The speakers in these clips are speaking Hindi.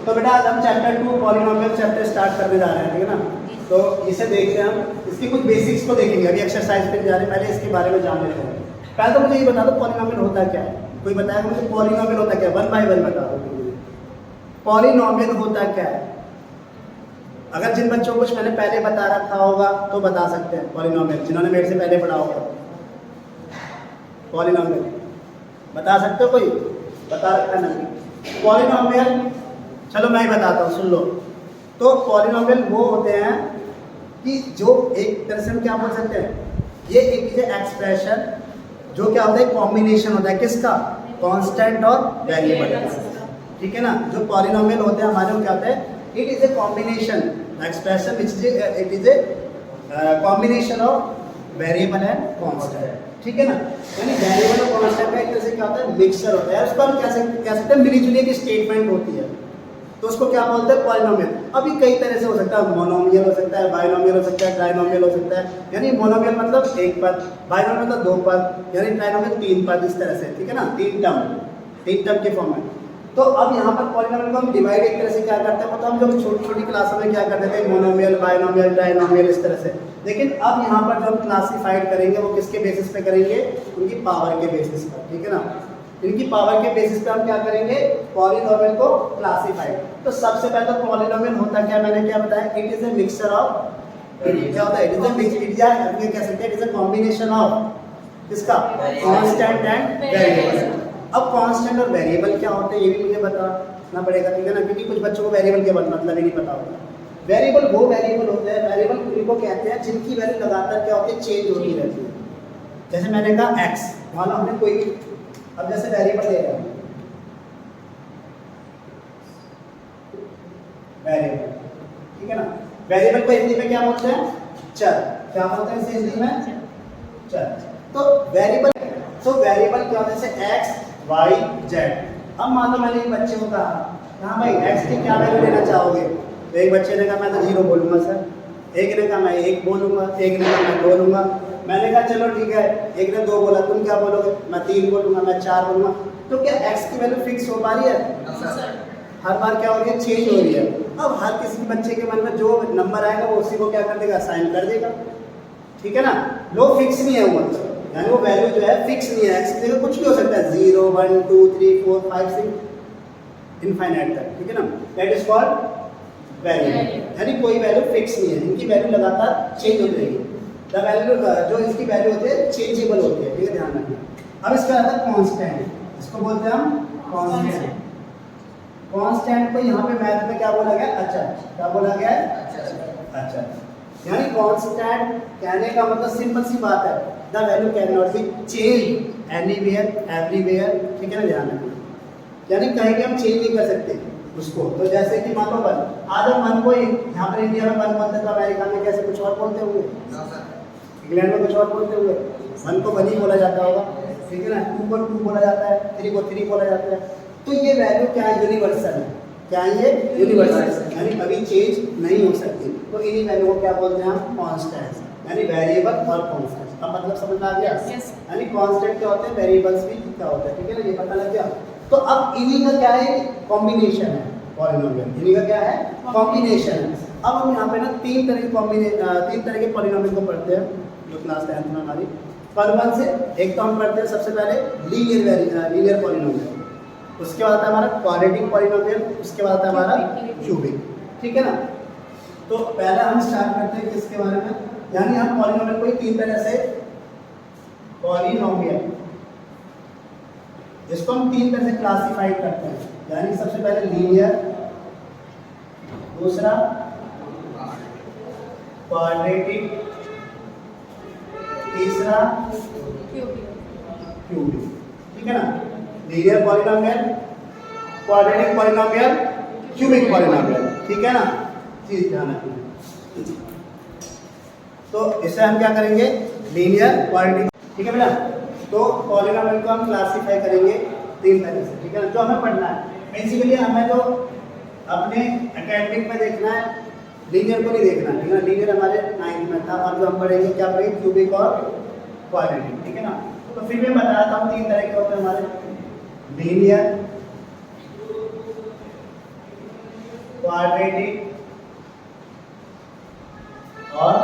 तो बेटा आज हम चैप्टर 2 पॉलिनोमियल चैप्टर स्टार्ट करने जा रहे हैं, ठीक है ना। तो इसे देखते हैं हम, इसकी कुछ बेसिक्स को देखेंगे। अभी एक्सरसाइज पे जा रहे हैं, पहले इसके बारे में जान लेते हैं। पहले तो मुझे ये बता दो पॉलिनोमियल होता क्या है। कोई बताएगा मुझे पॉलिनोमियल होता क्या है? 1 बाय 1 बता दो। पॉलिनोमियल होता क्या है? अगर जिन बच्चों को कुछ मैंने पहले बता रखा होगा तो बता सकते हैं पॉलिनोमियल, जिन्होंने मेरे से पहले पढ़ा होगा। पॉलिनोमियल बता सकते हो? कोई बता रखा नहीं पॉलिनोमियल? चलो मैं ही बताता हूँ, सुन लो। तो पॉलिनोमियल वो होते हैं कि जो एक तरह से हम क्या बोल सकते हैं, ये एक एक्सप्रेशन जो क्या होता है, कॉम्बिनेशन होता है किसका? कांस्टेंट और वेरिएबल का, ठीक है ना। जो पॉलिनोमियल होते हैं हमारे, वो क्या होता है, it is a combination expression which it is a combination of variable and constant, ठीक है ना। यानी वेरिएबल और कांस्टेंट का एक तरह से क्या होता है, मिक्सचर होता है। उसको हम कह सकते हैं मिलीजुली एक स्टेटमेंट होती है, तो उसको क्या बोलते हैं? पॉलिनोमियल। अभी कई तरह से हो सकता है, मोनोमियल हो सकता है, बाइनोमियल हो सकता है, ट्राइनोमियल हो सकता है। यानी मोनोमियल मतलब एक पद, बाइनोमियल मतलब दो पद, यानी ट्राइनोमियल तीन पद, इस तरह से, ठीक है ना। तीन टर्म के फॉर्म में। तो अब यहाँ पर पॉलिनोमियल को हम डिवाइड एक तरह से क्या करते हैं, मतलब हम जब छोटी छोटी क्लासों में क्या करते थे, मोनोमियल, बाइनोमियल, ट्राइनोमियल, इस तरह से। लेकिन अब यहाँ पर जो हम क्लासिफाइड करेंगे वो किसके बेसिस पे करेंगे? उनकी पावर के बेसिस पर, ठीक है ना। इनकी पावर के बेसिस पे हम क्या करेंगे? पॉलिनोमियल को क्लासिफाइड। तो सबसे पहले तो पॉलिनोमियल होता क्या, मैंने क्या बताया, it is a mixture of, क्या होता है, इट इज ए मिक्सचर, हम ये कह सकते हैं it is a combination of किसका? Constant and variable. अब कांस्टेंट और वेरिएबल क्या होते हैं ये भी मुझे बताना पड़ेगा, ठीक है ना, क्योंकि कुछ बच्चों को वेरिएबल के मतलब ही नहीं पता होता। वेरिएबल वो वेरिएबल होते हैं, वेरिएबल उनको कहते हैं जिनकी वैल्यू लगातार क्या होती है, चेंज होती रहती है। जैसे मैंने कहा x, मान लो हमने कोई, अब जैसे वेरिएबल ले रहा हूं, वेरिएबल, ठीक है ना। वेरिएबल को हिंदी में क्या बोलते हैं? चर। क्या बोलते हैं इसे हिंदी में? चर। तो वेरिएबल, तो वेरिएबल क्या होता है, जैसे x y z। अब मान लो मैंने एक बच्चे को कहा, हाँ भाई x की क्या वैल्यू लेना चाहोगे? तो एक बच्चे ने कहा मैं तो 0 बोलूंगा सर, एक ने कहा मैं 1 बोलूंगा, एक ने कहा मैं 2 लूंगा। मैंने कहा चलो ठीक है, एक ने 2 बोला, तुम क्या बोलोगे? मैं 3 बोलूंगा, मैं 4 बोलूंगा। तो क्या x की वैल्यू फिक्स हो पा रही है? हर बार क्या हो रही है? चेंज हो रही है। अब हर किसी बच्चे के मन में जो नंबर आएगा वो उसी को क्या कर देगा? असाइन कर देगा, ठीक है ना। लो फिक्स नहीं है वो, मतलब यानी वो वैल्यू जो है फिक्स नहीं है। x की जगह कुछ भी हो सकता है, 0 1 2 3 4 5 6 इनफाइनाइट तक, ठीक है ना। दैट इज कॉल्ड वैल्यू, यानी कोई वैल्यू फिक्स नहीं है, इनकी वैल्यू लगातार चेंज होती रहेगी। द वैल्यू जो इसकी वैल्यू होती है चेंजेबल होती है, ठीक है, ध्यान रखना। अब इसका आता है कांस्टेंट, इसको बोलते हैं हम कांस्टेंट। कांस्टेंट को यहाँ पे मैथ में क्या बोला गया? अचर। क्या बोला गया है? अचर। यानी कांस्टेंट कहने का मतलब सिंपल सी बात है, the value can not be change anywhere everywhere, ठीक है ना, ध्यान रखना। यानी कहीं भी हम चेंज नहीं कर सकते उसको। तो जैसे कि मान लो 1, आज हम 1 को यहाँ पर इंडिया में 1 बोलते हैं, तो अमेरिका में कैसे कुछ और बोलते होंगे, इंग्लैंड में कुछ और बोलते होंगे। 1 को 1 ही बोला जाता होगा, ठीक है ना। 2 को 2 बोला जाता है, 3 को 3 बोला जाता है। तो ये वैल्यू क्या है? यूनिवर्सल है। क्या है ये? यूनिवर्सल, यानी कभी चेंज नहीं हो सकती। तो इन्हीं वैल्यू को क्या बोलते हैं हम? कांस्टेंट, यानी वेरिएबल और कांस्टेंट। अब मतलब समझ में आ गया? यानी कांस्टेंट क्या होते हैं, वेरिएबल्स भी क्या होते हैं, ठीक है ना, ये पता लग गया। तो अब इन्हीं का क्या है? कॉम्बिनेशन है पॉलिनोमियल। इन्हीं का क्या है? कॉम्बिनेशन है। अब हम यहाँ पे ना तीन तरह के पॉलिनोमियल को पढ़ते हैं जो क्लास 10th में हमारी। पर से एक तो हम पढ़ते हैं सबसे पहले लीनियर पॉलिनोमियल, उसके बाद आता है हमारा क्वाड्रेटिक पॉलिनोमियल, उसके बाद आता है हमारा क्यूबिक, ठीक है ना। तो पहले हम स्टार्ट करते हैं किसके बारे में, यानी हम पॉलिनोमियल को तीन तरह से, पॉलिनोमियल इसको हम तीन तरह से क्लासिफाइड करते हैं। यानी सबसे पहले लीनियर, दूसरा क्वाड्रेटिक, तीसरा क्यूबिक, ठीक है ना। Linear polynomial, quadratic polynomial, cubic polynomial, ठीक है ना। चीज ध्यान रखना। तो इससे हम क्या करेंगे? लीनियर, क्वाड्रेटिक, ठीक है बेटा। तो पॉलिनोमियल को हम क्लासिफाई करेंगे तीन तरह से, ठीक है ना। जो हमें पढ़ना है बेसिकली, हमें तो अपने एकेडमिक में देखना है, लीनियर को नहीं देखना, ठीक है ना। लीनियर हमारे 9th में था, और जो हम पढ़ेंगे क्या पढ़ेंगे? क्यूबिक और क्वाड्रेटिक, ठीक है ना। तो फिर मैं बताया था तीन तरह के होते हैं हमारे, लीनियर, क्वाड्रेटिक और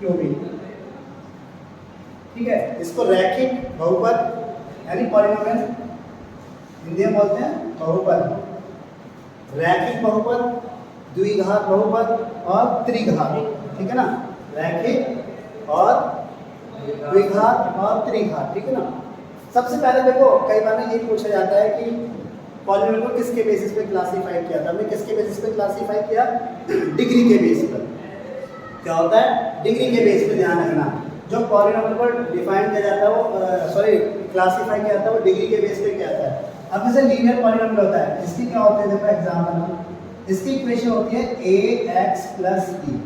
क्यूबिक। ठीक है, इसको रैखिक बहुपद यानी पॉलिनोमियल हिंदी में बोलते हैं बहुपद, रैखिक बहुपद, द्विघात बहुपद और त्रिघात। ठीक है ना, रैखिक और द्विघात और त्रिघात। ठीक है ना। सबसे पहले देखो कई बार ये पूछा जाता है कि पॉलिनोमियल को किसके बेसिस पे क्लासिफाई किया था। हमने किसके बेसिस पे क्लासिफाई किया? डिग्री के बेस पर। क्या होता है? डिग्री के बेस पे ध्यान रखना। जो पॉलिनोमियल को डिफाइन किया जाता है वो क्लासिफाई किया जाता है वो डिग्री के बेस पे किया जाता है। अब जैसे लीनियर पॉलिनोमियल होता है, इसकी क्या होती है? देखो एग्जांपल, इसकी इक्वेशन होती है ax plus b,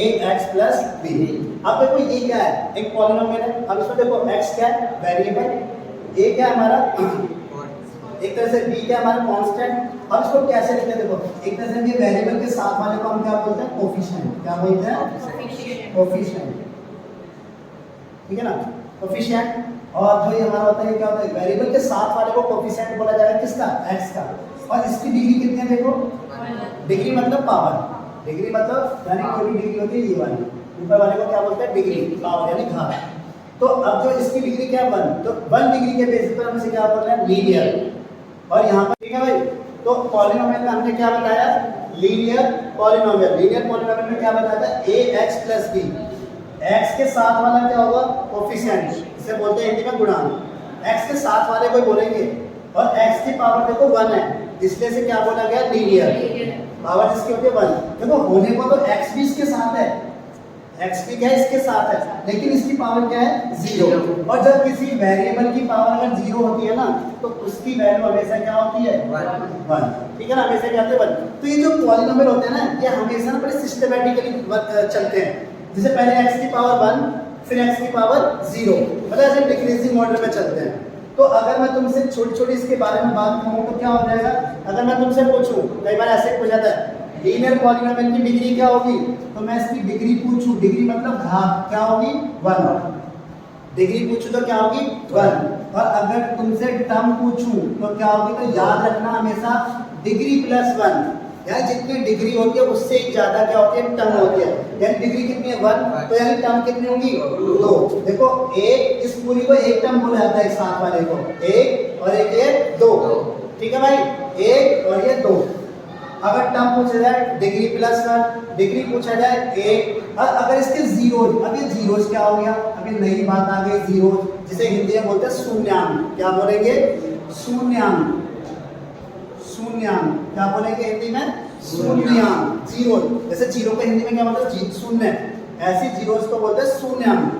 ax plus b। अब देखो ये क्या है? एक पॉलिनोमियल है। अब इसमें देखो x क्या है? वेरिएबल, a क्या है हमारा, एक तरह से b क्या है हमारा कांस्टेंट। अब इसको कैसे लिखते हैं? देखो एक तरह से ये वेरिएबल के साथ वाले को हम क्या बोलते हैं? कोफिशिएंट। क्या बोलते हैं? कोफिशिएंट। ठीक है ना, कोफिशिएंट। और जो ये हमारा होता है, ये क्या होता है? वेरिएबल के साथ वाले को कोफिशिएंट बोला जाएगा, किसका? x का। और इसकी डिग्री कितनी है? देखो डिग्री मतलब पावर, डिग्री मतलब यानी कोई भी डिग्री होती है ये वाली, ऊपर वाले को क्या बोलते हैं? डिग्री, पावर यानी घात। तो अब जो इसकी डिग्री क्या है? 1। तो 1 डिग्री के बेसिस पर हम इसे क्या बोल रहे हैं? लीनियर। और यहाँ पर ठीक है भाई, तो पॉलिनोमियल में हमने क्या बताया? Linear polynomial. लीनियर पॉलिनोमियल में क्या बताया था? ax प्लस b, x के साथ वाला क्या होगा? कोफिशिएंट, इसे बोलते हैं हिंदी में गुणांक। x के साथ वाले को बोलेंगे और x की पावर देखो 1 है, इसलिए से क्या बोला गया? लीनियर। पावर जिसकी होती है 1। देखो होने को तो x भी इसके साथ है, x भी क्या है? इसके साथ है, लेकिन इसकी पावर क्या है? 0। और जब किसी वेरिएबल की पावर अगर 0 होती है ना तो उसकी वैल्यू हमेशा क्या होती है? 1। ठीक है ना, हमेशा क्या होते हैं? 1। तो ये जो पॉलिनोमियल होते हैं ना, ये हमेशा ना बड़े सिस्टमैटिकली चलते हैं। जैसे पहले x की पावर 1, फिर x की पावर 0, मतलब ऐसे डिक्रीजिंग ऑर्डर में चलते हैं। तो अगर मैं तुमसे छोटी-छोटी इसके बारे में बात करूं तो क्या हो जाएगा? अगर मैं तुमसे पूछूं, कई बार ऐसे पूछा जाता है लीनियर पॉलिनोमियल की डिग्री क्या होगी, तो मैं इसकी डिग्री पूछूं, डिग्री मतलब घात, क्या होगी? 1। डिग्री पूछूं तो क्या होगी? 1। और अगर तुमसे टर्म पूछूं तो क्या होगी? तो याद रखना हमेशा डिग्री प्लस 1, यानी जितनी डिग्री होती है उससे ज्यादा क्या होती है? टर्म होती है। यानी डिग्री कितनी है? 1, तो यानी टर्म कितनी होगी? 2। देखो एक, इस पूरी को एक टर्म बोला जाता है, एक साथ वाले को एक, और एक ये 2। ठीक है भाई, एक और ये 2। अगर टर्म पूछा जाए डिग्री प्लस 1, डिग्री पूछा जाए 1, और अगर इसके जीरोज, अब ये जीरोज क्या हो गया? अभी नई बात आ गई, जीरोज, जिसे हिंदी में बोलते हैं शून्यांक। क्या बोलेंगे? शून्यांक। शून्यांक क्या बोलेंगे हिंदी में? शून्यांक। जीरो, जैसे जीरो को हिंदी में क्या बोलते हैं? शून्य। ऐसी जीरोज को बोलते हैं शून्यांक।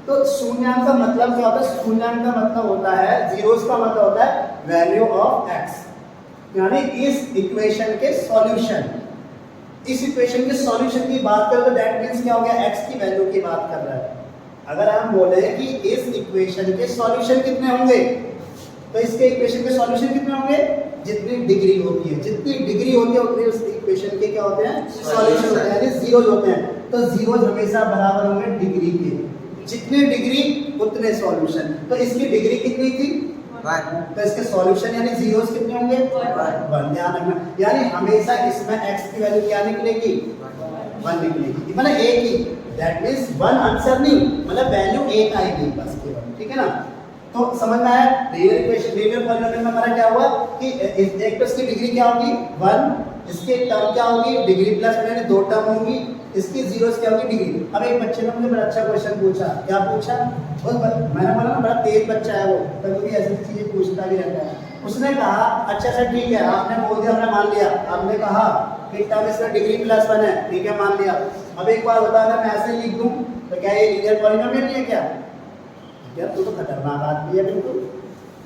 तो शून्यांक का मतलब क्या होता है? शून्यांक का मतलब होता है, जीरोज का मतलब होता है वैल्यू ऑफ x, यानी इस इक्वेशन के सॉल्यूशन। इस इक्वेशन के सॉल्यूशन की बात करें तो दैट मींस क्या हो गया? x की वैल्यू की बात कर रहा है। अगर हम बोले कि इस इक्वेशन के सॉल्यूशन कितने होंगे, तो इसके इक्वेशन के सॉल्यूशन कितने होंगे? जितनी डिग्री होती है, जितनी डिग्री होती है उतने उस इक्वेशन के क्या होते हैं? सॉल्यूशन होते हैं, यानी जीरोज होते हैं। तो जीरोज हमेशा बराबर होंगे डिग्री के, जितनी डिग्री उतने सॉल्यूशन। तो इसकी डिग्री कितनी थी? 1। तो इसके सॉल्यूशन यानी जीरोज कितने होंगे? 1। ध्यान रखना, यानी हमेशा इसमें x की वैल्यू क्या निकलेगी? 1 निकलेगी, मतलब एक ही। दैट मींस 1 आंसर नहीं, मतलब वैल्यू 1 आएगी बस केवल। ठीक है ना, तो समझ में आया? लीनियर इक्वेशन, लीनियर पॉलिनोमियल में हमारा क्या हुआ कि एक तो इसकी डिग्री क्या होगी? 1, इसके टर्म क्या होगी? डिग्री प्लस 1, यानी 2 टर्म होंगी, इसकी जीरोस क्या होगी? डिग्री। अब एक बच्चे ने मुझे बड़ा अच्छा क्वेश्चन पूछा। क्या पूछा? मैंने बोला ना बड़ा तेज बच्चा है वो, कभी ऐसी चीजें पूछता भी रहता है। उसने कहा अच्छा सर ठीक है, आपने बोल दिया, हमने मान लिया। आपने कहा कि टर्म इसका डिग्री प्लस 1 है, ठीक है मान लिया। अब एक बार बता, अगर मैं ऐसे लिख दूं तो क्या ये लीनियर पॉलिनोमियल नहीं है क्या? यार तू तो खतरनाक आदमी है बिल्कुल।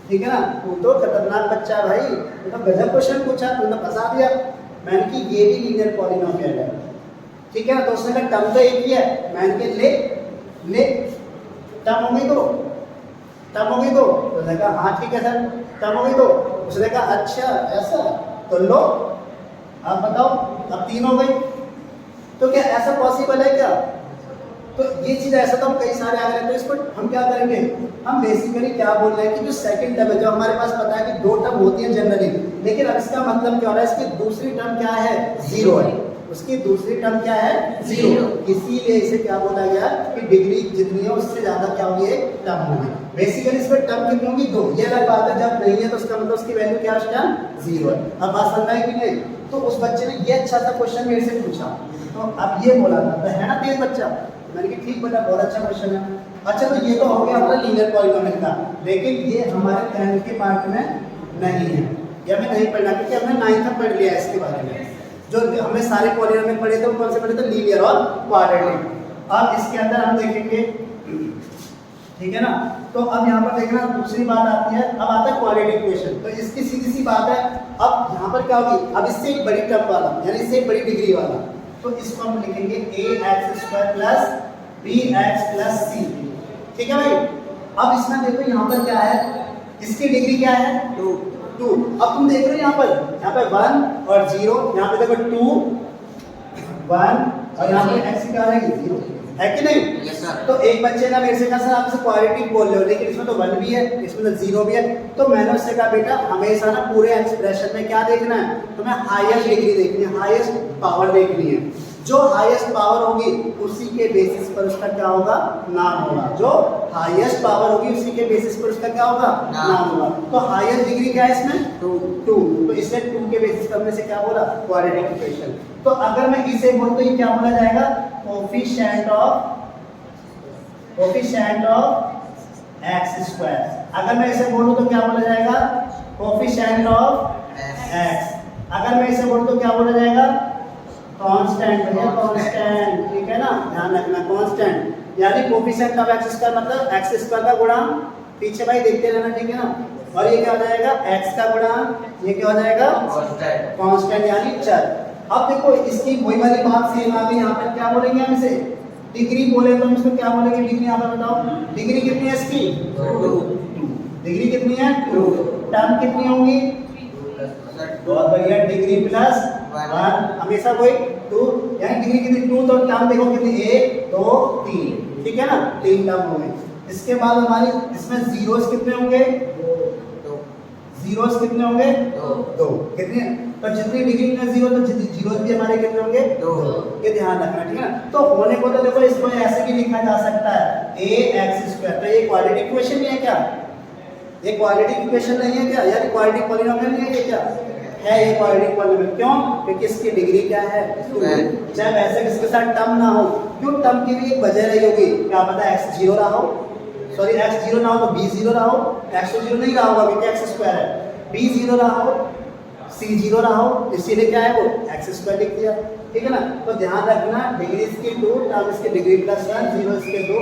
ठीक है ना, तू तो खतरनाक बच्चा है भाई, तू तो गजब क्वेश्चन पूछा, तूने फंसा दिया। मैंने कि ये भी लीनियर पॉलिनोमियल है। ठीक है ना, तो उसने कहा टर्म तो एक ही है। मैंने कहा ले टर्म हो गई तो टर्म हो गई तो उसने कहा हाँ ठीक है सर टर्म हो गई तो। उसने कहा अच्छा ऐसा, तो लो आप बताओ, अब 3 हो गई। तो क्या ऐसा पॉसिबल है क्या? तो ये चीज ऐसा तो हम कई सारे आ गए, तो इसको हम क्या करेंगे? हम बेसिकली क्या बोल रहे हैं कि जो सेकंड टर्म है, जो हमारे पास पता है कि 2 टर्म टर्म होती है जनरली, लेकिन अब इसका मतलब क्या हो रहा है, इसकी दूसरी टर्म क्या है, जीरो है, उसकी दूसरी टर्म क्या है, जीरो, इसीलिए इसे क्या बोला गया कि डिग्री जितनी है उससे ज्यादा क्या होगी, एक टर्म होगी। बेसिकली इसमें टर्म कितनी होगी, दो। ये अलग बात है, जब नहीं है तो उसका मतलब उसकी वैल्यू क्या है, जीरो है। अब बात समझ है कि नहीं? तो उस बच्चे ने ये अच्छा सा क्वेश्चन मेरे से पूछा, तो अब ये बोला था, तो है ना तेज बच्चा, मैंने कहा ठीक बेटा बहुत अच्छा क्वेश्चन है। अच्छा तो ये तो हो गया हमारा लीनियर पॉलीनोमियल का, लेकिन ये हमारे 10th के पार्ट में नहीं है, ये हमें नहीं पढ़ना, क्योंकि हमने 9th तक पढ़ लिया है इसके बारे में। जो हमने सारे पॉलीनोमियल पढ़े थे वो कौन से पढ़े थे, लीनियर और क्वाड्रेटिक। अब इसके अंदर हम देखेंगे, ठीक है ना। तो अब यहाँ पर देखना दूसरी बात आती है, अब आता है क्वाड्रेटिक इक्वेशन। तो इसकी सीधी सी बात है, अब यहाँ पर क्या होगी, अब इससे एक बड़ी टर्म वाला, यानी इससे एक बड़ी डिग्री वाला, तो इसको हम लिखेंगे ax² प्लस bx+ c, ठीक है भाई। अब इसमें देखो यहाँ पर क्या है, इसकी डिग्री क्या है, 2। अब तुम देख रहे हो यहाँ पर 1 और 0, यहाँ पे देखो 2 1 और यहाँ पे x क्या है, 0 है कि नहीं? yes, तो एक बच्चे ने मेरे से कहा सर आप इसे क्वाड्रेटिक बोल रहे हो, लेकिन इसमें तो 1 भी है, इसमें तो 0 भी है। तो मैंने उससे कहा बेटा हमेशा ना पूरे एक्सप्रेशन में क्या देखना है, तुम्हें हाईएस्ट डिग्री देखनी है, हाईएस्ट पावर देखनी है। जो हाईएस्ट पावर होगी उसी के बेसिस पर उसका क्या होगा, नाम होगा। जो हाईएस्ट पावर होगी उसी के बेसिस पर उसका क्या होगा, नाम होगा। तो हाईएस्ट डिग्री क्या है इसमें, 2। तो इसलिए 2 के बेसिस पर हमने से क्या बोला, क्वाड्रेटिक इक्वेशन। तो अगर मैं इसे बोलूं तो ये क्या बोला जाएगा, कोफिशिएंट ऑफ x²। अगर मैं इसे बोलूं तो क्या बोला जाएगा, कोफिशिएंट ऑफ x। अगर मैं इसे बोलूं तो क्या बोला जाएगा, कांस्टेंट, भैया कांस्टेंट, ठीक है ना, ध्यान रखना कांस्टेंट, यानी कोफिशिएंट ऑफ x² मतलब x² का गुणांक, पीछे भाई देखते रहना, ठीक है ना। और ये क्या हो जाएगा, x का गुणांक, ये क्या हो जाएगा, कांस्टेंट यानी चर। अब देखो इसकी वही वाली बात सेम आ गई, यहाँ पर क्या बोलेंगे हम इसे, डिग्री बोले तो हम इसको क्या बोलेंगे, डिग्री यहाँ पर बताओ, डिग्री कितनी है इसकी, 2। डिग्री कितनी है, 2। टर्म कितनी होंगी, बहुत बढ़िया, डिग्री प्लस 1, हमेशा वही 2, यानी डिग्री कितनी 2, तो टर्म देखो कितनी, 1 2 3, ठीक है ना, 3 टर्म होंगे। इसके बाद हमारी इसमें जीरोस कितने होंगे, जीरोस कितने होंगे, 2। कितने, तो जितनी डिग्री में 0 तो जीरोस भी हमारे कितने होंगे, 2। ये ध्यान रखना, ठीक है ना। तो होने को तो देखो इसको ऐसे भी लिखा जा सकता है ax²। तो ये क्वाड्रेटिक इक्वेशन नहीं है क्या, ये क्वाड्रेटिक इक्वेशन नहीं है क्या, यानी क्वाड्रेटिक पॉलीनोमियल नहीं है ये, क्या है ये क्वाड्रेटिक पॉलीनोमियल। क्यों, क्योंकि इसकी डिग्री क्या है, 2। चाहे वैसे इसके साथ टर्म ना हो, क्यों, टर्म की भी एक वजह रही होगी, क्या पता x 0 रहा हो, सॉरी x 0 ना हो तो b 0 रहा हो, x 0 नहीं रहा होगा क्योंकि x² है, b 0 रहा हो, c 0 रहा हो, इसीलिए क्या है वो x² लिख दिया, ठीक है ना। तो ध्यान रखना, डिग्री इसकी 2, टर्म इसकी डिग्री प्लस 1, 0 इसके 2,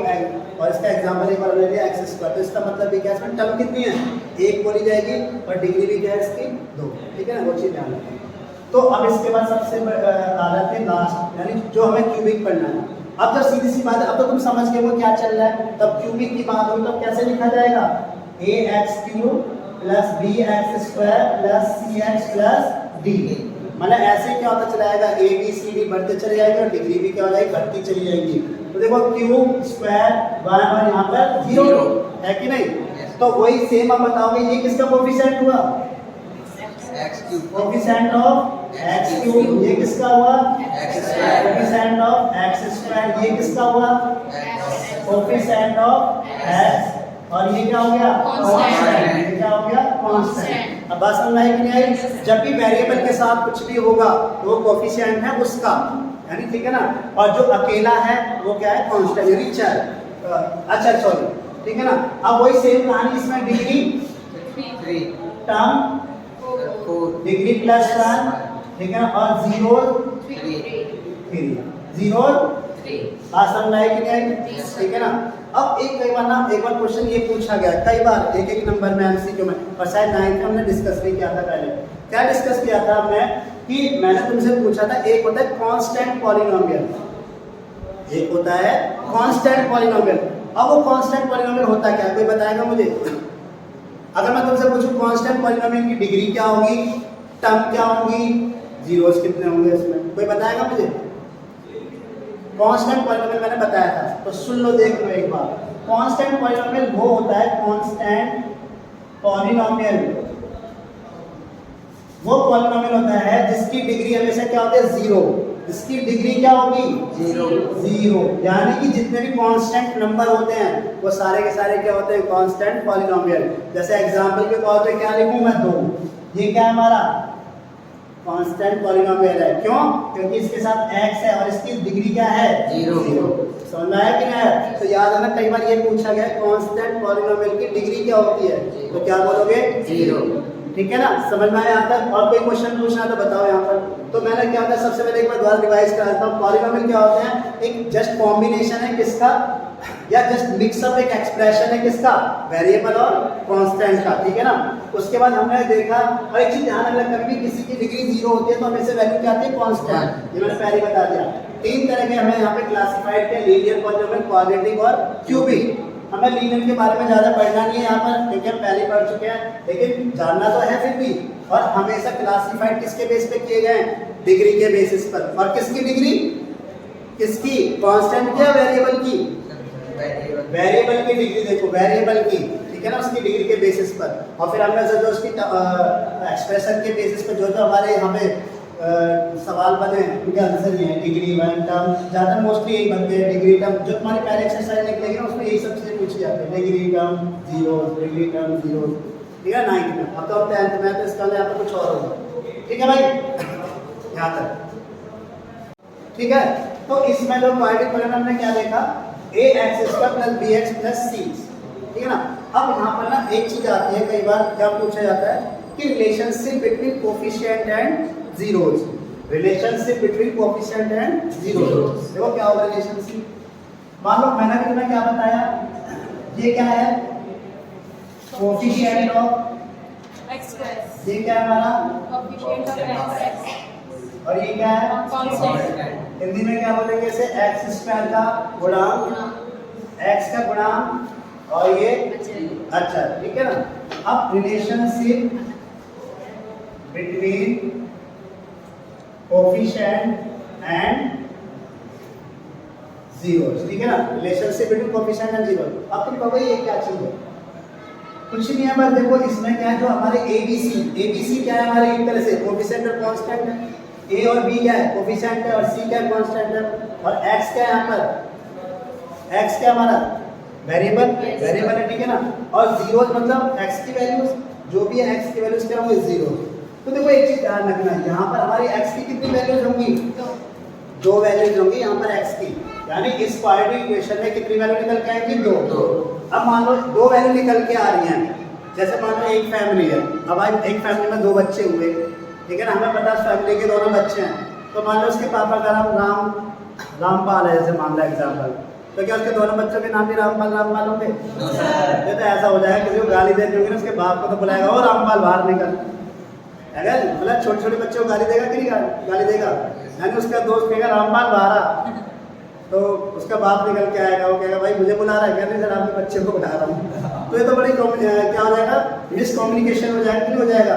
और इसका एग्जांपल एक बार ले लिया x²। तो इसका मतलब ये क्या, इसमें टर्म कितनी है, 1 बोली जाएगी, और डिग्री भी क्या है इसकी 2, ठीक है ना, वो चीज़ ध्यान रखना। तो अब इसके बाद सबसे आ जाते हैं लास्ट, यानी जो हमें क्यूबिक पढ़ना है। अब जब सीधी सी बात है, अब तो तुम समझ गए वो क्या चल रहा है, तब क्यूबिक की बात होगी तो कैसे लिखा जाएगा, ax³ plus bx² plus cx+ d। मतलब ऐसे क्या होता चला जाएगा, a b c d बढ़ते चले जाएंगे और डिग्री भी क्या हो जाएगी, बढ़ती चली जाएगी। तो देखो क्यूब स्क्वायर 1 और यहाँ पर 0 है कि नहीं, तो वही सेम आप बताओगे ये किसका कोफिशिएंट हुआ, कोफिशिएंट ऑफ x³, ये किसका हुआ, कोफिशिएंट ऑफ x², ये किसका हुआ, कोफिशिएंट ऑफ x, और ये क्या हो गया, कांस्टेंट, ये क्या हो गया, कांस्टेंट। अब बात समझ में आई कि नहीं आई, जब भी वेरिएबल के साथ कुछ भी होगा तो वो कोफिशिएंट है उसका, यानी ठीक है ना, और जो अकेला है वो क्या है, कांस्टेंट यानी चर, अच्छा सॉरी, ठीक है ना। अब वही सेम कहानी इसमें, डिग्री 3, टर्म 4, डिग्री प्लस 1, ठीक है ना, और 0 3, 0 3, बात समझ में आई कि नहीं आई, ठीक है ना। अब एक बार क्वेश्चन ये पूछा गया कई बार, एक नंबर में एमसीक्यू में, और शायद 9th में हमने डिस्कस भी किया था पहले। क्या डिस्कस किया था हमने, कि मैंने तुमसे पूछा था, एक होता है कांस्टेंट पॉलीनोमियल, एक होता है कांस्टेंट पॉलीनोमियल। अब वो कांस्टेंट पॉलीनोमियल होता क्या है, कोई बताएगा मुझे? अगर मैं तुमसे पूछूं कांस्टेंट पॉलीनोमियल की डिग्री क्या होगी, टर्म क्या होंगी, जीरोस कितने होंगे इसमें, कोई बताएगा मुझे? कांस्टेंट पॉलीनोमियल मैंने बताया था, तो सुन लो, देख लो एक बार। कांस्टेंट पॉलीनोमियल वो होता है, कांस्टेंट पॉलीनोमियल वो पॉलिनोमियल होता है जिसकी डिग्री हमेशा क्या होती है, जीरो। इसकी डिग्री क्या होगी, जीरो। यानी कि जितने भी कांस्टेंट नंबर होते हैं वो सारे के सारे क्या होते हैं, कांस्टेंट पॉलिनोमियल। जैसे एग्जांपल के तौर पे क्या लिखूं मैं, 2। ये क्या है हमारा कांस्टेंट पॉलिनोमियल है। क्यों? क्योंकि इसके साथ x है और इसकी डिग्री क्या है, जीरो। समझ में आया कि नहीं आया? तो याद है ना, कई बार ये पूछा गया कांस्टेंट पॉलिनोमियल की डिग्री क्या होती है, तो क्या बोलोगे, जीरो। ठीक है ना, समझ में आया यहाँ तक? और कोई क्वेश्चन पूछना तो बताओ यहाँ पर। तो मैंने क्या होता है, सबसे पहले एक बार दोबारा रिवाइज करा देता हूँ। पॉलिनोमियल क्या होते हैं, एक जस्ट कॉम्बिनेशन है किसका, या जस्ट मिक्सअप एक एक्सप्रेशन है किसका, वेरिएबल और कांस्टेंट का। ठीक है ना। उसके बाद हमने देखा, और एक चीज ध्यान रखना, कभी भी किसी की डिग्री जीरो होती है तो हमेशा वैल्यू क्या आती है, कांस्टेंट। ये मैंने पहले ही बता दिया। 3 तरह के हमें यहाँ पे क्लासिफाइड किया, लीनियर पॉलिनोमियल, क्वाड्रेटिक और क्यूबिक। हमें लीनियर के बारे में ज्यादा पढ़ना नहीं है यहाँ पर, क्योंकि हम पहले पढ़ चुके हैं, लेकिन जानना तो है फिर भी। और हमेशा क्लासिफाइड किसके बेस पे किए गए, डिग्री के बेसिस पर। और किसकी डिग्री, किसकी, कांस्टेंट की या वेरिएबल की, वेरिएबल की डिग्री। देखो वेरिएबल की, ठीक है ना, उसकी डिग्री के बेसिस पर। और फिर हमने जो उसकी एक्सप्रेशन के बेसिस पर जो हमारे यहाँ पे सवाल बने उनके आंसर ये है, डिग्री, वन टर्म, ज़्यादा मोस्टली यही बनते हैं। डिग्री टर्म जो तुम्हारी पहले एक्सरसाइज निकलेगी ना, उसमें यही सब चीज़ें पूछी जाती है, degree term zero, degree term zero. ठीक है, 9th में। अब तो 10th में, तो इसका यहाँ पर कुछ और होगा। ठीक है भाई, यहाँ तक ठीक है। तो इसमें जो क्वाड्रेटिक पॉलिनोमियल हमने क्या देखा, ax² + bx + c। ठीक है ना। अब यहाँ पर ना एक चीज आती है, कई बार क्या पूछा जाता है कि relationship between coefficient and zeros. Relationship between coefficient and zeros, देखो क्या होगा रिलेशनशिप। मान लो मैंने भी तुम्हें क्या बताया, ये क्या है, कोफिशिएंट ऑफ x², ये क्या है हमारा, कोएफिशिएंट ऑफ x, और ये क्या है, कांस्टेंट। हिंदी में क्या बोलेंगे इसे, x² का गुणांक, x का गुणांक, और ये अच्छा। ठीक है ना। अब relationship between coefficient and zeros. ठीक है ना, relationship between coefficient and zero. अब तुम कहोगे ये क्या चीज है, कुछ नहीं है, बस देखो इसमें क्या है, जो हमारे एबीसी क्या है हमारे, एक तरह से कोफिशिएंट और कांस्टेंट है। ए और बी क्या है, कोफिशिएंट है, और सी क्या है, कांस्टेंट है। और एक्स क्या है यहाँ पर, एक्स क्या हमारा वेरिएबल है। ठीक है ना। और जीरोस मतलब एक्स की वैल्यूज, जो भी है एक्स की वैल्यूज क्या होंगे, जीरो। तो देखो एक चीज ध्यान रखना, यहाँ पर हमारी एक्स की कितनी वैल्यूज होंगी, 2 वैल्यूज होंगी यहाँ पर एक्स की। यानी इस क्वाड्रेटिक इक्वेशन में कितनी वैल्यू निकल के आएंगी, 2। अब मान लो 2 वैल्यू निकल के आ रही हैं, जैसे मान लो एक फैमिली है। अब आज एक फैमिली में 2 बच्चे हुए, ठीक है ना, हमें पता है फैमिली के दोनों बच्चे हैं। तो मान लो उसके पापा का नाम रामपाल है, जैसे मान लो एग्जाम्पल, तो क्या उसके दोनों बच्चों के नाम भी रामपाल होंगे? ये तो ऐसा हो जाएगा, किसी को गाली देनी होगी ना, उसके बाप को तो बुलाएगा, ओ रामपाल बाहर निकल। अगर मतलब छोटे छोटे बच्चों को गाली देगा कि नहीं गाली देगा, यानी उसका दोस्त कहेगा रामपाल बाहर आ, तो उसका बाप निकल के आएगा, वो कहेगा भाई मुझे बुला रहा है, कहते सर आपके बच्चे को बुला रहा हूँ। तो ये तो बड़ी क्या हो जाएगा, मिसकम्युनिकेशन हो जाएगा कि नहीं हो जाएगा।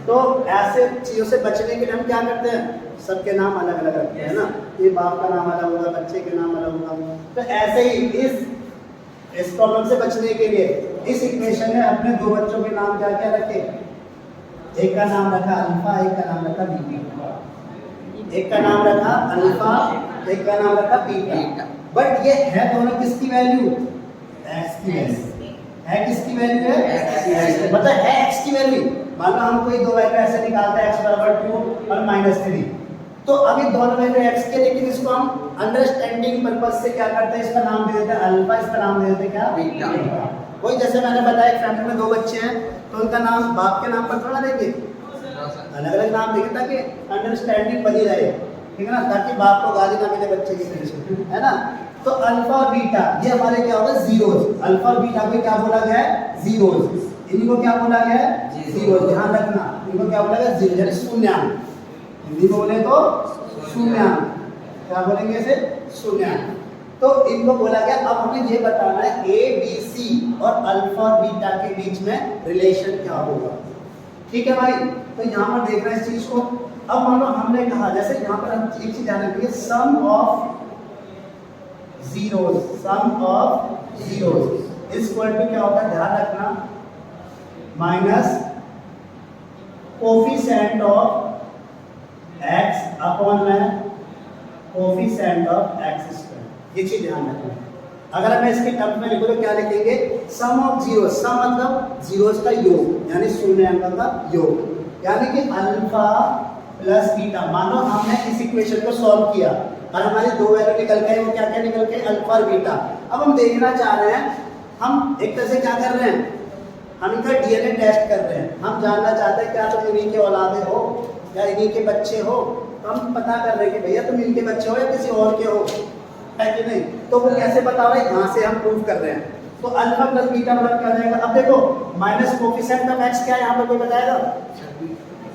तो ऐसे चीज़ों से बचने के लिए हम क्या करते हैं, सबके नाम अलग अलग रखते हैं ना, ये बाप का नाम अलग होगा, बच्चे के नाम अलग होगा। तो ऐसे ही इस प्रॉब्लम से बचने के लिए इस इक्वेशन में अपने 2 बच्चों के नाम क्या क्या रखे, एक का नाम रखा अल्फा, एक का नाम रखा बीटा। एक का नाम रखा अल्फा, एक का नाम रखा बीटा। बट ये है दोनों किसकी वैल्यू, एक्स की वैल्यू है, किसकी वैल्यू है, मतलब है एक्स की वैल्यू। मान लो हम कोई 2 वैल्यू ऐसे निकालते हैं, x = 2 और -3, तो अभी दोनों वैल्यू x के, लेकिन इसको हम अंडरस्टैंडिंग पर्पस से क्या करते हैं, इसका नाम दे देते हैं अल्फा, इसका नाम दे देते हैं क्या, बीटा। वही जैसे मैंने बताया एक फैमिली में 2 बच्चे हैं, तो उनका नाम बाप के नाम पर थोड़ा देंगे, अलग अलग नाम देंगे, ताकि अंडरस्टैंडिंग बनी रहे। ठीक है ना, ताकि बाप को गाली ना मिले बच्चे के पीछे, है ना। तो अल्फा और बीटा ये हमारे क्या होगा, जीरोस। अल्फा और बीटा को क्या बोला गया है, जीरोस। इनको क्या बोला गया है, जीरो। ध्यान रखना, इनको क्या बोला गया, जीरो, यानी शून्याङ्क। हिंदी में बोले तो शून्याङ्क, क्या बोलेंगे इसे, शून्याङ्क। तो इनको बोला गया। अब हमें ये बताना है ए बी सी और अल्फा और बीटा के बीच में रिलेशन क्या होगा। ठीक है भाई, तो यहाँ पर देख रहे हैं इस चीज को। अब मान लो हमने कहा, जैसे यहाँ पर हम एक चीज ध्यान रखिए, sum of zeros, sum of zeros इस वर्ड में क्या होता है, ध्यान रखना, minus coefficient of x upon में कोफिशिएंट ऑफ x स्क्वायर। ये चीज ध्यान रखना। अगर मैं इसके टर्म में लिखूं तो क्या लिखेंगे, सम ऑफ जीरो, सम मतलब जीरोस का योग यानी शून्यांक का योग, यानी कि अल्फा प्लस बीटा। मानो हमने इस इक्वेशन को सॉल्व किया और हमारी दो वैल्यू निकल गए, वो क्या क्या निकल गए, अल्फा और बीटा। अब हम देखना चाह रहे हैं, हम एक तरह से क्या कर रहे हैं, हम इनका डीएनए टेस्ट कर रहे हैं। हम जानना चाहते हैं क्या तुम इन्हीं के औलादे हो या इन्हीं के बच्चे हो, तो हम पता कर रहे हैं कि भैया तुम इनके बच्चे हो या किसी और के हो, है कि नहीं। तो वो कैसे पता हो रहा है, यहाँ से हम प्रूव कर रहे हैं। तो अल्फा प्लस बीटा मतलब क्या हो जाएगा, अब देखो माइनस कोफिशिएंट ऑफ x क्या है, यहाँ पर कोई बताएगा,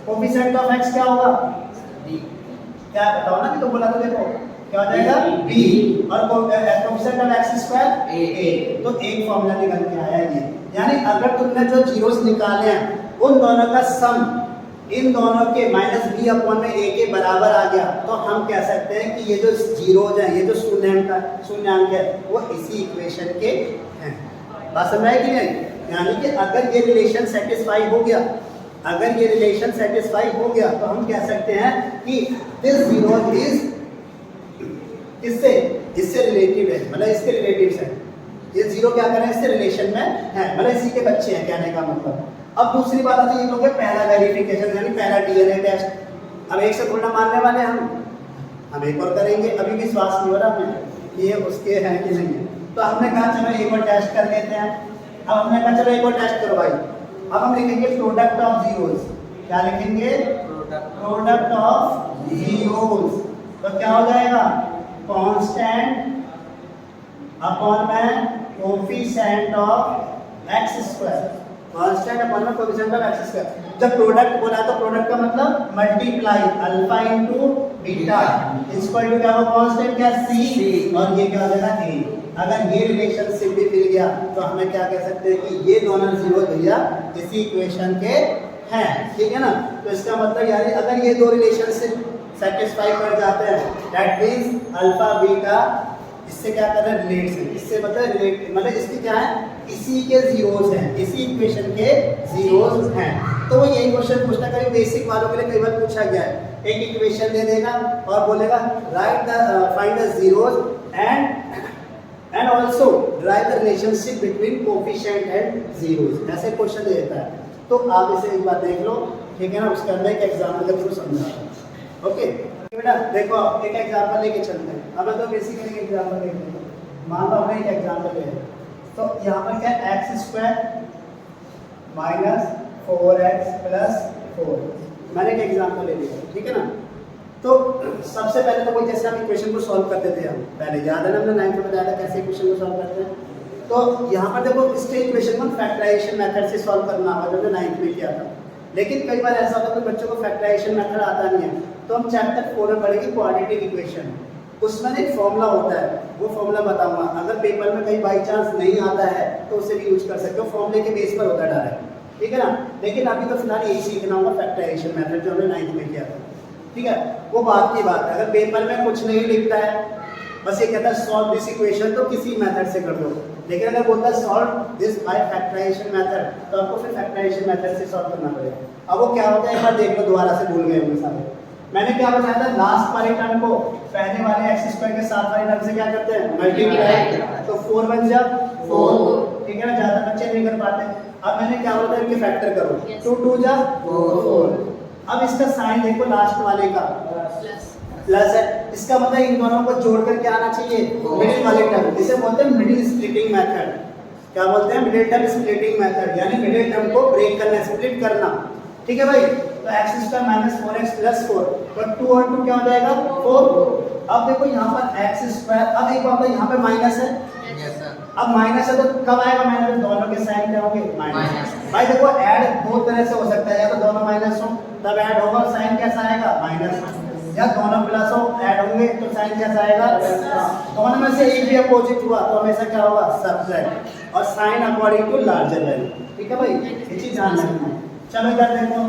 कोफिशिएंट ऑफ x क्या होगा, क्या बताओ ना, कि तो बोला तो देखो क्या हो जाएगा b, और coefficient of x square a। तो एक फॉर्मूला निकल के आया ये, यानी अगर तुमने जो जीरोस निकाले हैं उन दोनों का सम इन दोनों के माइनस बी अपॉन में ए के बराबर आ गया, तो हम कह सकते हैं कि ये जो जीरोज हैं, ये जो शून्यांक है, वो इसी इक्वेशन के हैं। बात समझ आई कि नहीं। यानी कि अगर ये रिलेशन सेटिस्फाई हो गया, अगर ये रिलेशन सेटिस्फाई हो गया, तो हम कह सकते हैं कि दिस जीरो इज इससे रिलेटिव है, मतलब इसके रिलेटिव्स हैं। ये जीरो क्या कर रहे हैं, इससे रिलेशन में है, मतलब इसी के बच्चे हैं, कहने का मतलब। अब दूसरी बात आती है, ये हो गया पहला वेरिफिकेशन, यानी पहला डीएनए टेस्ट। अब एक से थोड़ा मानने वाले हम एक और करेंगे, अभी विश्वास नहीं हो रहा हमें कि ये उसके हैं कि नहीं है, तो हमने कहा चलो एक और टेस्ट कर लेते हैं। अब हमने कहा चलो एक और टेस्ट करो भाई। अब हम लिखेंगे प्रोडक्ट ऑफ जीरोस, क्या लिखेंगे, प्रोडक्ट ऑफ जीरोस। तो क्या हो जाएगा, कांस्टेंट अपॉन में coefficient of x square, constant upon में कोफिशिएंट ऑफ x स्क्वायर। जब प्रोडक्ट बोला तो प्रोडक्ट का मतलब multiply alpha into beta equal to क्या होगा, कांस्टेंट क्या c, और ये क्या हो जाएगा a। अगर ये रिलेशनशिप भी मिल गया तो हमें क्या कह सकते हैं कि ये दोनों जीरो भैया इसी इक्वेशन के हैं, ठीक है ना। तो इसका मतलब यानी अगर ये दो रिलेशनशिप सेटिस्फाई कर जाते हैं, दैट मींस अल्फा बीटा इससे क्या कर रहे हैं, रिलेट से, इससे मतलब रिलेट मतलब इसकी क्या है, इसी के जीरोस हैं, इसी इक्वेशन के जीरोस हैं। तो वो यही क्वेश्चन पूछना, कभी बेसिक वालों के लिए कई बार पूछा गया है, एक इक्वेशन दे देगा और बोलेगा right the find the zeros and also drive the relationship between coefficient and zeros, ऐसे क्वेश्चन दे देता है। तो आप इसे एक बार देख लो, ठीक है ना, उसके अंदर एक एग्जाम्पल के थ्रू समझा। ओके बेटा देखो एक एग्जाम्पल लेके चलते हैं। अब तो बेसिकली एग्जाम्पल लेते हैं, मान लो हमने एक एग्जाम्पल ले, तो यहाँ पर क्या है, x square minus 4x plus 4, मैंने एक एग्जाम्पल ले लिया, ठीक है ना। तो सबसे पहले तो कोई जैसे हम इक्वेशन को सॉल्व करते थे, हम पहले याद है ना, हमने 9th में बताया था कैसे इक्वेशन को सॉल्व करते हैं। तो यहाँ पर देखो इसके इक्वेशन को फैक्टराइजेशन मेथड से सॉल्व करना होगा, जो 9th में किया था। लेकिन कई बार ऐसा होता है कि बच्चों को फैक्टराइजेशन मेथड आता नहीं है, तो हम चैप्टर 4 में पढ़ेंगे क्वाड्रेटिक इक्वेशन। उसमें एक फॉर्मूला होता है, वो फॉर्मूला बताऊंगा। अगर पेपर में कहीं बाई चांस नहीं आता है तो उसे भी यूज कर सकते हो, फॉर्मूले के बेस पर होता है डायरेक्ट, ठीक है ना। लेकिन अभी तो फिलहाल यही सीखना होगा, फैक्टराइजेशन मेथड जो हमने 9th में किया था, ठीक है। वो बात की बात है, अगर पेपर में कुछ नहीं लिखता है, बस ये कहता है सॉल्व दिस इक्वेशन, तो किसी मेथड से कर दो। लेकिन अगर बोलता है solve this by factorization method, तो आपको फिर फैक्टराइजेशन मेथड से सॉल्व करना पड़ेगा। अब वो क्या होता है, एक बार देख लो, दोबारा से भूल गए होंगे सारे। मैंने क्या बताया था, लास्ट वाले टर्म को पहले वाले x स्क्वायर के साथ वाले टर्म से क्या करते हैं, मल्टीप्लाई। तो 4 बन जा 4, ठीक है ना, ज्यादा बच्चे नहीं कर पाते। अब मैंने क्या बोला था, इनके फैक्टर करो, 2 2 जा 4। अब इसका साइन देखो, लास्ट वाले का प्लस है, इसका मतलब इन दोनों को जोड़कर क्या आना चाहिए, मिडिल वाले टर्म, इसे बोलते हैं मिडिल स्प्लिटिंग मेथड। क्या बोलते हैं, मिडिल टर्म स्प्लिटिंग मेथड, यानी मिडिल टर्म को ब्रेक करना, स्प्लिट करना, ठीक है भाई। तो x square minus 4x plus 4, तो 2 और 2 क्या हो जाएगा 4। अब देखो यहाँ पर x स्क्वायर, अब एक बात है यहाँ पे माइनस है, अब माइनस है तो कब आएगा माइनस, दोनों के साइन क्या होंगे, माइनस। भाई देखो ऐड दो तरह से हो सकता है, या तो दोनों माइनस हो तब ऐड होगा और साइन कैसा आएगा, माइनस, या दोनों प्लस हो ऐड होंगे तो साइन कैसा आएगा, दोनों में से एक भी अपोजिट हुआ तो हमेशा क्या होगा, सब्ट्रैक्ट, और sign according to larger value, ठीक है भाई, ये चीज ध्यान रखना है। चलो इधर देखो,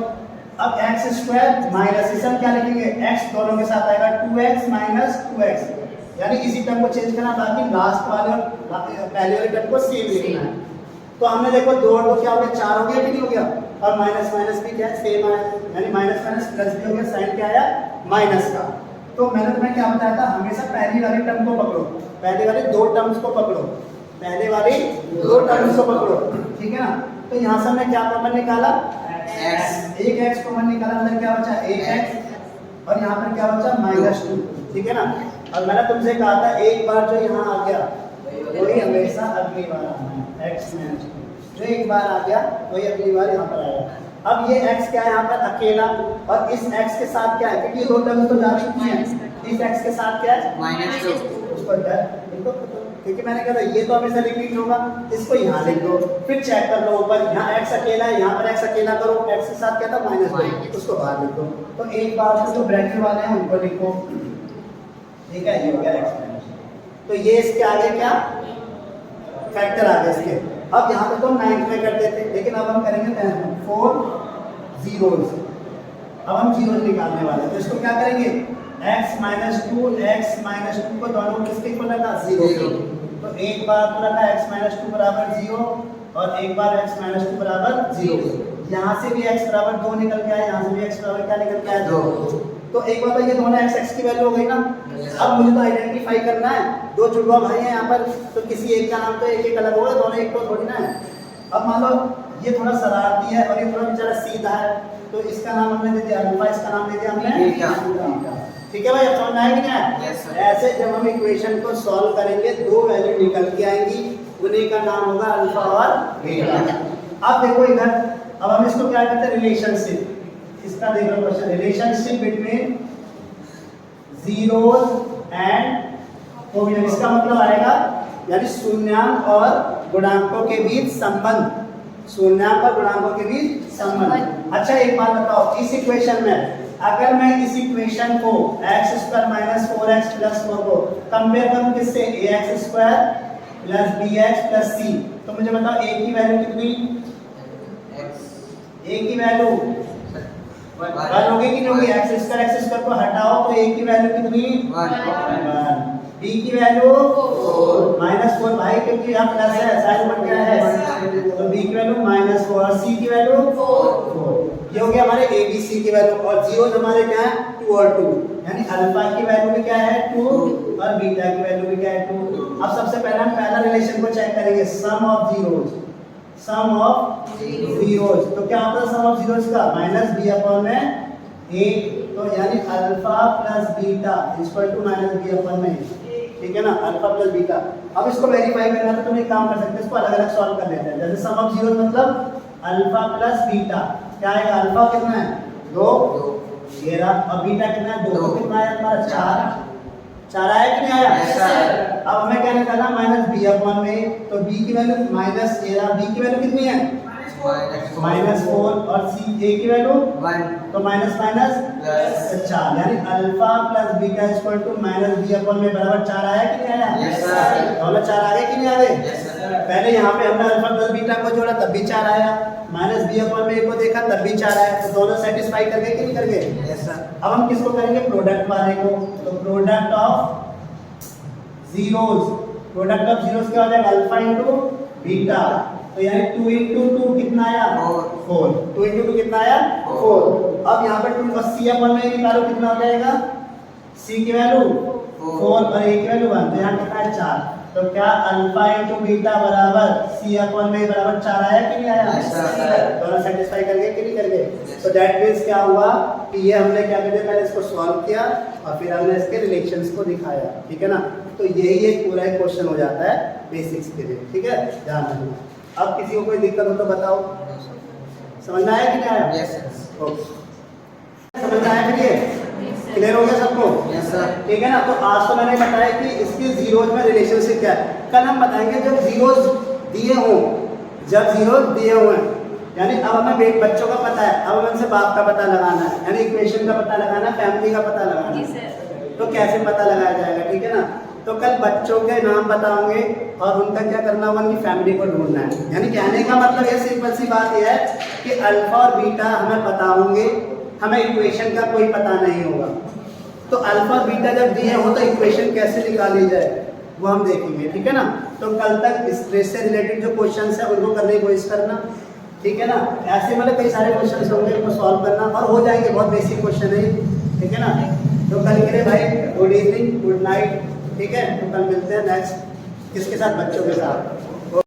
अब x स्क्वायर माइनस इसे हम क्या लिखेंगे, x दोनों के साथ आएगा 2x माइनस 2x, यानी इसी टर्म को चेंज करना, बाकी लास्ट वाले और पहले वाले टर्म को सेम लिखना है। तो हमने देखो 2 और 2 क्या हो गया, 4 हो गया कि नहीं हो गया, और माइनस माइनस भी क्या है, सेम आया, यानी माइनस माइनस प्लस भी हो गया, साइन क्या आया, माइनस का। तो मैंने तुम्हें क्या बताया था, हमेशा पहली वाली टर्म को पकड़ो, पहले वाले 2 टर्म्स को पकड़ो, पहले वाली 2 टर्म्स को पकड़ो, ठीक है ना। तो यहाँ से हमने क्या कॉमन निकाला, x, एक x कॉमन निकाला, अंदर क्या बचा, 1x, और यहाँ पर क्या बचा, -2, ठीक है ना। और मैंने तुमसे कहा था एक बार जो यहाँ आ गया वही हमेशा अगली बार आना है, x -2 जो एक बार आ गया वही अगली बार यहाँ पर आएगा। अब ये x क्या है यहाँ पर अकेला, और इस x के साथ क्या है, क्योंकि 2 टर्म तो जा चुकी हैं, इस x के साथ क्या है, -2, उसको लिखो, क्योंकि मैंने कहा था ये तो हमेशा रिपीट होगा, इसको यहाँ लिख दो, फिर चेक कर लो ऊपर, यहाँ x अकेला है, यहाँ पर x अकेला करो, x के साथ क्या था, -2, उसको बाहर लिख दो। तो एक बार से जो ब्रैकेट वाले हैं उनको लिखो, ठीक है, ये हो गया x। तो ये इसके आगे क्या फैक्टर आ गए इसके। अब यहाँ पे तो 9th में करते थे, लेकिन अब हम करेंगे 10th में, 4 zeros, अब हम जीरोस निकालने वाले हैं। तो इसको क्या करेंगे, x -2 को दोनों किसके इक्वल रखा, 0। तो एक बार तो रखा x -2 बराबर 0, और एक बार x -2 बराबर 0। यहाँ से भी x बराबर 2 निकल के आया, यहाँ से भी x बराबर क्या निकल के आया, 2। तो एक बार तो ये दोनों x की वैल्यू हो गई ना। अब मुझे तो आइडेंटिफाई करना है, 2 जुड़वा भाई हैं यहाँ पर, तो किसी एक का नाम तो एक अलग होगा, दोनों एक तो थोड़ी ना है। अब मान लो ये थोड़ा शरारती है और ये थोड़ा बेचारा सीधा है, तो इसका नाम हमने दे दिया अल्फा, इसका नाम दे दिया हमने बीटा। ठीक है भाई, अब समझ में आया कि नहीं आया? ऐसे जब हम इक्वेशन को सॉल्व करेंगे 2 वैल्यू निकल के आएंगी, उन्हीं का नाम होगा अल्फा और बीटा। अब देखो इधर, अब हम इसको क्या कहते हैं, रिलेशनशिप। इसका देख लो question, relationship between zeros and coefficient. इसका मतलब आएगा यानी शून्यांक और गुणांकों के बीच संबंध, शून्यांक और गुणांकों के बीच संबंध। अच्छा एक बात बताओ, इस इक्वेशन में अगर मैं इस इक्वेशन को x² - 4x + 4 को कंपेयर करूं किससे, ax² + bx + c, तो मुझे बताओ a की वैल्यू कितनी, a की वैल्यू 1 होगी कि नहीं होगी, x² को हटाओ तो a की वैल्यू कितनी, 1। b की वैल्यू -4 भाई, क्योंकि यहाँ प्लस है, साइन बन गया है, तो b की वैल्यू -4 और c की वैल्यू 4। ये हो गया हमारे a b c की वैल्यू, और जीरोस हमारे क्या है, 2 और 2, यानी अल्फा की वैल्यू भी क्या है, 2, और बीटा की वैल्यू भी क्या है, 2। अब सबसे पहले हम पहला रिलेशन को चेक करेंगे, sum of zeros, sum of zeros. तो क्या होता है सम ऑफ जीरोस का, -b/a, तो यानी alpha plus beta equal to -b/a, ठीक है ना, अल्फा प्लस बीटा। अब इसको वेरीफाई करना है तो तुम एक काम कर सकते हो, इसको अलग अलग सॉल्व कर लेते हैं। जैसे सम ऑफ जीरोस मतलब अल्फा प्लस बीटा, क्या है, अल्फा कितना है, 2, ये रहा, और बीटा कितना है, 2, तो कितना आया हमारा, 4 आया कि नहीं आया, अब हमें क्या निकालना, -b/a, तो b की वैल्यू -13, b की वैल्यू कितनी है, -4, और c a की वैल्यू 1, तो माइनस माइनस प्लस 4, यानी alpha plus beta equal to -b/a बराबर 4 आया कि नहीं आया, यस सर। दोनों 4 आ गए कि नहीं आ गए, यस सर। पहले यहाँ पे हमने अल्फा प्लस बीटा को जोड़ा तब भी 4 आया, -b/a को देखा तब भी 4 आया, तो दोनों सेटिस्फाई कर गए कि नहीं कर गए, यस सर। अब हम किसको करेंगे, प्रोडक्ट वाले को, तो product of zeros, product of zeros क्या हो जाएगा, अल्फा इंटू बीटा, तो यानी 2 इंटू 2 कितना आया, 4, 2 इंटू 2 कितना आया, 4। अब यहाँ पर 2 c/1 में निकालो कितना हो जाएगा, c की वैल्यू 4 और a की वैल्यू 1, तो यहाँ कितना है, 4। तो क्या अल्फा इंटू बीटा बराबर c/1 में बराबर 4 आया कि नहीं आया, दोनों सेटिस्फाई कर गए कि नहीं कर गए। तो दैट मींस क्या हुआ कि ये हमने क्या कहते हैं, पहले इसको सॉल्व किया और फिर हमने इसके रिलेशंस को दिखाया, ठीक है ना। तो यही एक पूरा एक क्वेश्चन हो जाता है बेसिक्स के लिए, ठीक है, ध्यान रखना। अब किसी को कोई दिक्कत हो तो बताओ, समझ में आया कि नहीं आया, यस सर, ओके, समझ में आया कि नहीं, क्लियर हो गया सबको, यस सर, ठीक है ना। तो आज तो मैंने बताया कि इसके जीरोस में रिलेशनशिप क्या है, कल हम बताएंगे जब जीरोस दिए हों, जब जीरोस दिए हुए हैं, यानी अब हमें बच्चों का पता है, अब हमें उनसे बाप का पता लगाना है, यानी इक्वेशन का पता लगाना है, फैमिली का पता लगाना है, तो कैसे पता लगाया जाएगा, ठीक है ना। तो कल बच्चों के नाम बताओगे और उनका क्या करना होगा, उनकी फैमिली को ढूंढना है। यानी कहने का मतलब ये सिंपल सी बात यह है कि अल्फा और बीटा हमें पता होंगे, हमें इक्वेशन का कोई पता नहीं होगा। तो अल्फा और बीटा जब दिए हो तो इक्वेशन कैसे निकाली जाए, वो हम देखेंगे, ठीक है ना। तो कल तक स्ट्रेस से रिलेटेड जो क्वेश्चन है उनको करने की कोशिश करना, ठीक है ना। ऐसे मतलब कई सारे क्वेश्चन होंगे उनको सॉल्व करना और हो जाएंगे, बहुत बेसिक क्वेश्चन है, ठीक है ना। तो कल के लिए भाई गुड इवनिंग, गुड नाइट, ठीक है। तो कल मिलते हैं नेक्स्ट किसके साथ, बच्चों के साथ।